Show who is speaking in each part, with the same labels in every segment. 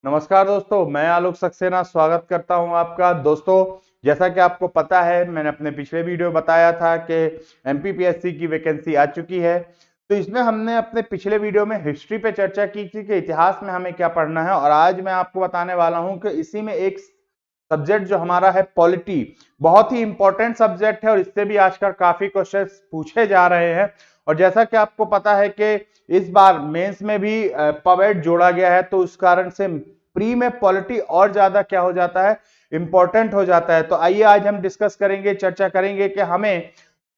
Speaker 1: नमस्कार दोस्तों, मैं आलोक सक्सेना स्वागत करता हूं आपका। दोस्तों, जैसा कि आपको पता है, मैंने अपने पिछले वीडियो बताया था कि एमपीपीएससी की वैकेंसी आ चुकी है। तो इसमें हमने अपने पिछले वीडियो में हिस्ट्री पे चर्चा की थी कि इतिहास में हमें क्या पढ़ना है, और आज मैं आपको बताने वाला हूं कि इसी में एक सब्जेक्ट जो हमारा है पॉलिटी, बहुत ही इंपॉर्टेंट सब्जेक्ट है और इससे भी आजकल काफी क्वेश्चन पूछे जा रहे हैं। और जैसा कि आपको पता है कि इस बार मेंस में भी पवेट जोड़ा गया है, तो उस कारण से प्री में पॉलिटी और ज्यादा क्या हो जाता है, इंपॉर्टेंट हो जाता है। तो आइए आज हम डिस्कस करेंगे, चर्चा करेंगे कि हमें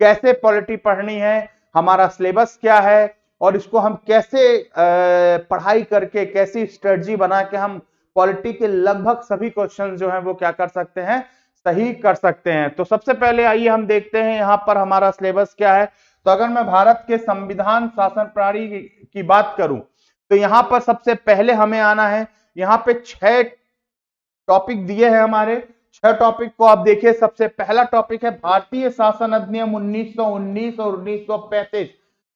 Speaker 1: कैसे पॉलिटी पढ़नी है, हमारा सिलेबस क्या है और इसको हम कैसे पढ़ाई करके, कैसी स्ट्रेटजी बना के हम पॉलिटी के लगभग सभी क्वेश्चन जो हैं वो क्या कर सकते हैं, सही कर सकते हैं। तो सबसे पहले आइए हम देखते हैं यहां पर हमारा सिलेबस क्या है। तो अगर मैं भारत के संविधान शासन प्रणाली की बात करूं, तो यहां पर सबसे पहले हमें आना है। यहां पे 6 टॉपिक दिए हैं हमारे। 6 टॉपिक को आप देखिए। सबसे पहला टॉपिक है भारतीय शासन अधिनियम 1919 और 1935।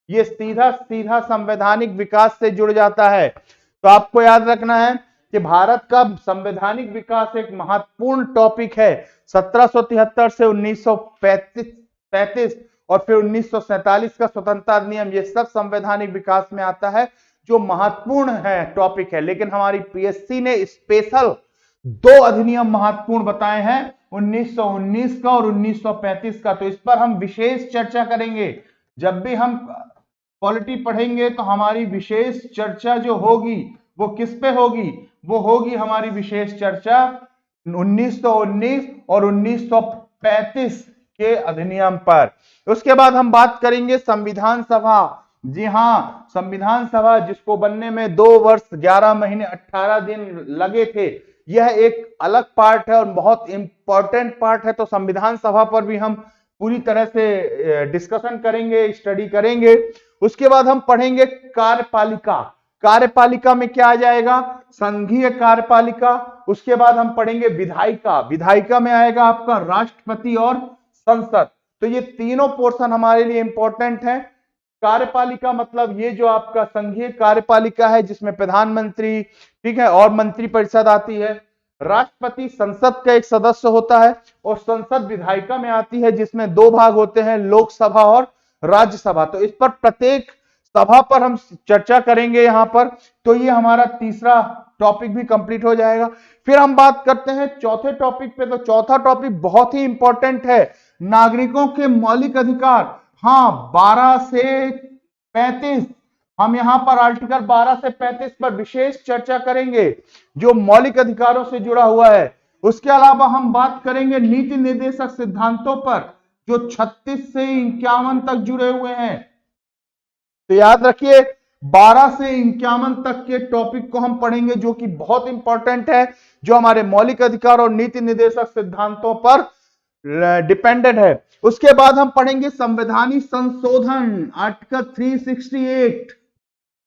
Speaker 1: ये सीधा सीधा संवैधानिक विकास से जुड़ जाता है। तो आपको याद रखना है कि भारत का संवैधानिक विकास एक महत्वपूर्ण टॉपिक है। 1773 से 1935 और फिर 1947 का स्वतंत्रता अधिनियम, ये सब संवैधानिक विकास में आता है, जो महत्वपूर्ण है टॉपिक है। लेकिन हमारी पीएससी ने स्पेशल 2 अधिनियम महत्वपूर्ण बताए हैं, 1919 का और 1935 का। तो इस पर हम विशेष चर्चा करेंगे। जब भी हम पॉलिटी पढ़ेंगे तो हमारी विशेष चर्चा जो होगी वो किस पे होगी? वो होगी हमारी विशेष चर्चा 1919 और 1935 के अधिनियम पर। उसके बाद हम बात करेंगे संविधान सभा। जी हाँ, संविधान सभा जिसको बनने में 2 वर्ष 11 महीने 18 दिन लगे थे, यह एक अलग पार्ट है और बहुत इंपॉर्टेंट पार्ट है। तो संविधान सभा पर भी हम पूरी तरह से डिस्कशन करेंगे, स्टडी करेंगे। उसके बाद हम पढ़ेंगे कार्यपालिका। कार्यपालिका में क्या आ जाएगा? संघीय कार्यपालिका। उसके बाद हम पढ़ेंगे विधायिका। विधायिका में आएगा आपका राष्ट्रपति और संसद। तो ये तीनों पोर्शन हमारे लिए इंपॉर्टेंट है। कार्यपालिका मतलब ये जो आपका संघीय कार्यपालिका है, जिसमें प्रधानमंत्री, ठीक है, और मंत्रिपरिषद आती है। राष्ट्रपति संसद का एक सदस्य होता है और संसद विधायिका में आती है, जिसमें 2 भाग होते हैं, लोकसभा और राज्यसभा। तो इस पर प्रत्येक सभा पर हम चर्चा करेंगे यहां पर। तो ये हमारा तीसरा टॉपिक भी कंप्लीट हो जाएगा। फिर हम बात करते हैं चौथे टॉपिक पे। तो चौथा टॉपिक बहुत ही इंपॉर्टेंट है, नागरिकों के मौलिक अधिकार। हाँ, 12 से 35 हम यहां पर आर्टिकल 12 से 35 पर विशेष चर्चा करेंगे, जो मौलिक अधिकारों से जुड़ा हुआ है। उसके अलावा हम बात करेंगे नीति निर्देशक सिद्धांतों पर, जो 36 से 51 तक जुड़े हुए हैं। तो याद रखिए, 12 से 51 तक के टॉपिक को हम पढ़ेंगे, जो कि बहुत इंपॉर्टेंट है, जो हमारे मौलिक अधिकार और नीति निर्देशक सिद्धांतों पर डिपेंडेंट है। उसके बाद हम पढ़ेंगे संवैधानिक संशोधन, आर्टिकल 368।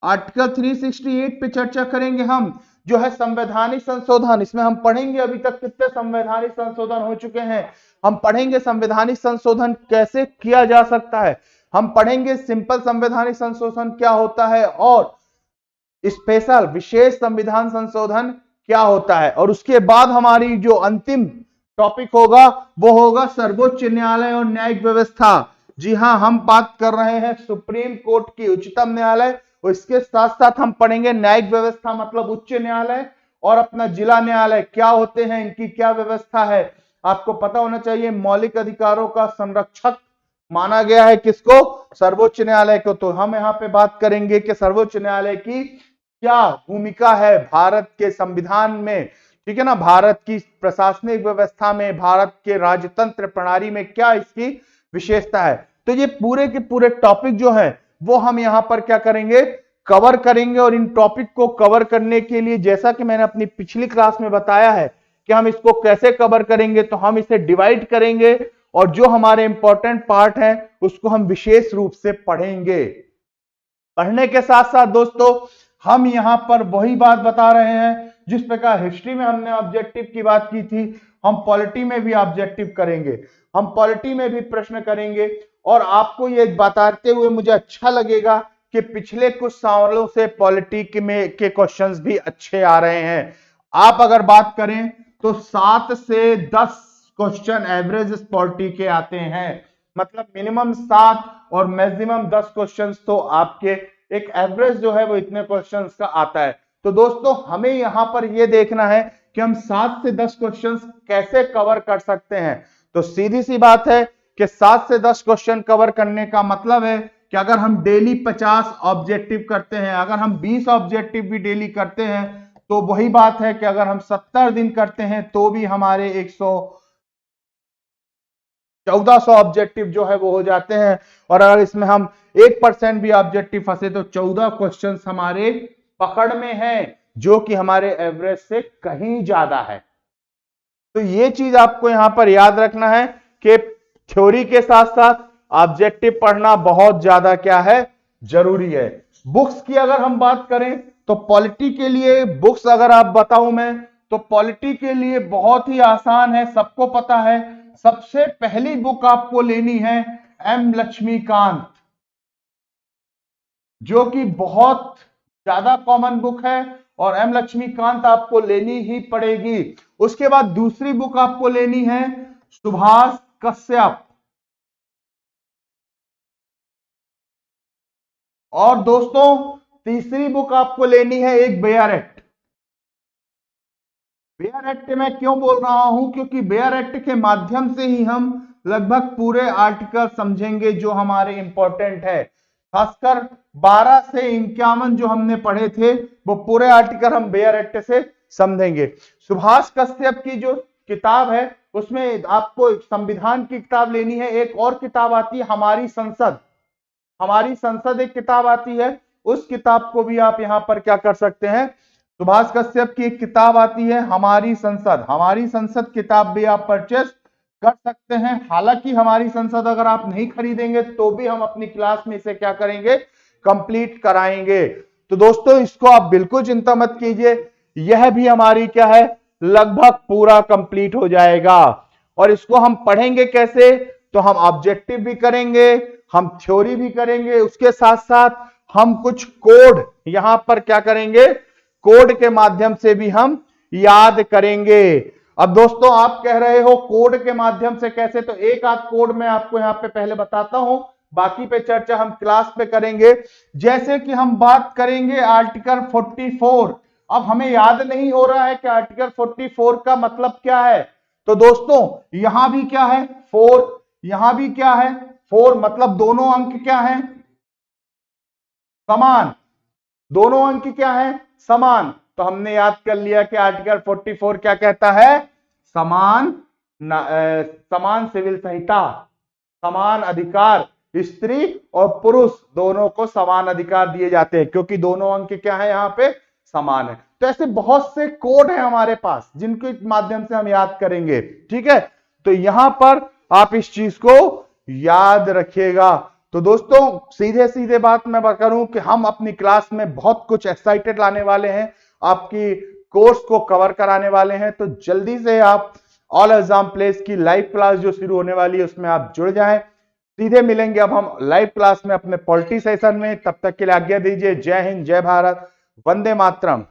Speaker 1: आर्टिकल 368 पे चर्चा करेंगे हम, जो है संवैधानिक संशोधन। इसमें हम पढ़ेंगे अभी तक कितने संवैधानिक संशोधन हो चुके हैं। हम पढ़ेंगे संवैधानिक संशोधन कैसे किया जा सकता है। हम पढ़ेंगे सिंपल संवैधानिक संशोधन क्या होता है और स्पेशल विशेष संविधान संशोधन क्या होता है। और उसके बाद हमारी जो अंतिम टॉपिक होगा वो होगा सर्वोच्च न्यायालय और न्यायिक व्यवस्था। जी हां, हम बात कर रहे हैं सुप्रीम कोर्ट की, उच्चतम न्यायालय। और इसके साथ साथ हम पढ़ेंगे न्यायिक व्यवस्था मतलब उच्च न्यायालय और अपना जिला न्यायालय क्या होते हैं, इनकी क्या व्यवस्था है। आपको पता होना चाहिए, मौलिक अधिकारों का संरक्षक माना गया है किसको? सर्वोच्च न्यायालय को। तो हम यहाँ पे बात करेंगे कि सर्वोच्च न्यायालय की क्या भूमिका है भारत के संविधान में, ठीक है ना, भारत की प्रशासनिक व्यवस्था में, भारत के राजतंत्र प्रणाली में क्या इसकी विशेषता है। तो ये पूरे के पूरे टॉपिक जो है वो हम यहां पर क्या करेंगे, कवर करेंगे। और इन टॉपिक को कवर करने के लिए, जैसा कि मैंने अपनी पिछली क्लास में बताया है कि हम इसको कैसे कवर करेंगे, तो हम इसे डिवाइड करेंगे और जो हमारे इंपॉर्टेंट पार्ट है उसको हम विशेष रूप से पढ़ेंगे। पढ़ने के साथ साथ दोस्तों, हम यहां पर वही बात बता रहे हैं जिस प्रकार हिस्ट्री में हमने ऑब्जेक्टिव की बात की थी, हम पॉलिटी में भी ऑब्जेक्टिव करेंगे, हम पॉलिटी में भी प्रश्न करेंगे। और आपको ये बताते हुए मुझे अच्छा लगेगा कि पिछले कुछ सालों से पॉलिटी में के क्वेश्चंस भी अच्छे आ रहे हैं। आप अगर बात करें तो 7 से 10 क्वेश्चन एवरेज इस पॉलिटी के आते हैं, मतलब मिनिमम 7 और मैक्सिमम 10 क्वेश्चंस तो आपके एक एवरेज जो है वो इतने क्वेश्चंस का आता है। तो दोस्तों हमें यहां पर ये देखना है कि हम 7 से 10 क्वेश्चंस कैसे कवर कर सकते हैं। तो सीधी सी बात है कि 7 से 10 क्वेश्चन कवर करने का मतलब है कि अगर हम डेली 50 ऑब्जेक्टिव करते हैं, अगर हम 20 ऑब्जेक्टिव भी डेली करते हैं, तो वही बात है कि अगर हम 70 दिन करते हैं तो भी हमारे 1400 ऑब्जेक्टिव जो है वो हो जाते हैं। और अगर इसमें हम 1% भी ऑब्जेक्टिव फंसे तो 14 क्वेश्चंस हमारे पकड़ में हैं, जो कि हमारे एवरेज से कहीं ज्यादा है। तो ये चीज आपको यहां पर याद रखना है कि थ्योरी के साथ साथ ऑब्जेक्टिव पढ़ना बहुत ज्यादा क्या है, जरूरी है। बुक्स की अगर हम बात करें तो पॉलिटी के लिए बुक्स अगर आप बताऊं मैं, तो पॉलिटी के लिए बहुत ही आसान है, सबको पता है। सबसे पहली बुक आपको लेनी है एम लक्ष्मीकांत, जो कि बहुत ज्यादा कॉमन बुक है और एम लक्ष्मीकांत आपको लेनी ही पड़ेगी। उसके बाद दूसरी बुक आपको लेनी है सुभाष कश्यप, और दोस्तों तीसरी बुक आपको लेनी है एक बेयर एक्ट। बेयर एक्ट मैं क्यों बोल रहा हूं, क्योंकि बेयर एक्ट के माध्यम से ही हम लगभग पूरे आर्टिकल समझेंगे जो हमारे इंपॉर्टेंट है। खासकर 12 से 51 जो हमने पढ़े थे वो पूरे आर्टिकल हम बेयर एक्ट से समझेंगे। सुभाष कश्यप की जो किताब है उसमें आपको संविधान की किताब लेनी है। एक और किताब आती है हमारी संसद, हमारी संसद एक किताब आती है, उस किताब को भी आप यहां पर क्या कर सकते हैं, सुभाष कश्यप की एक किताब आती है हमारी संसद, हमारी संसद किताब भी आप परचेस कर सकते हैं। हालांकि हमारी संसद अगर आप नहीं खरीदेंगे तो भी हम अपनी क्लास में इसे क्या करेंगे, कंप्लीट कराएंगे। तो दोस्तों इसको आप बिल्कुल चिंता मत कीजिए, यह भी हमारी क्या है, लगभग पूरा कंप्लीट हो जाएगा। और इसको हम पढ़ेंगे कैसे, तो हम ऑब्जेक्टिव भी करेंगे, हम थ्योरी भी करेंगे, उसके साथ साथ हम कुछ कोड यहां पर क्या करेंगे, कोड के माध्यम से भी हम याद करेंगे। अब दोस्तों आप कह रहे हो कोड के माध्यम से कैसे, तो एक आध कोड मैं आपको यहां पे पहले बताता हूं, बाकी पे चर्चा हम क्लास पे करेंगे। जैसे कि हम बात करेंगे आर्टिकल 44। अब हमें याद नहीं हो रहा है कि आर्टिकल 44 का मतलब क्या है, तो दोस्तों यहां भी क्या है 4, यहां भी क्या है 4, मतलब दोनों अंक क्या है, समान, दोनों अंक क्या है, समान। तो हमने याद कर लिया कि आर्टिकल 44 क्या कहता है, समान समान सिविल संहिता, समान अधिकार, स्त्री और पुरुष दोनों को समान अधिकार दिए जाते हैं, क्योंकि दोनों अंक क्या है यहां पे, समान है। तो ऐसे बहुत से कोड है हमारे पास जिनके माध्यम से हम याद करेंगे, ठीक है। तो यहां पर आप इस चीज को याद रखिएगा। तो दोस्तों सीधे सीधे बात मैं करूं कि हम अपनी क्लास में बहुत कुछ एक्साइटेड लाने वाले हैं, आपकी कोर्स को कवर कराने वाले हैं। तो जल्दी से आप ऑल एग्जाम प्लेस की लाइव क्लास जो शुरू होने वाली है उसमें आप जुड़ जाएं। सीधे मिलेंगे अब हम लाइव क्लास में अपने पॉलिटी सेशन में, तब तक के लिए आज्ञा दीजिए। जय हिंद, जय भारत, वंदे मातरम।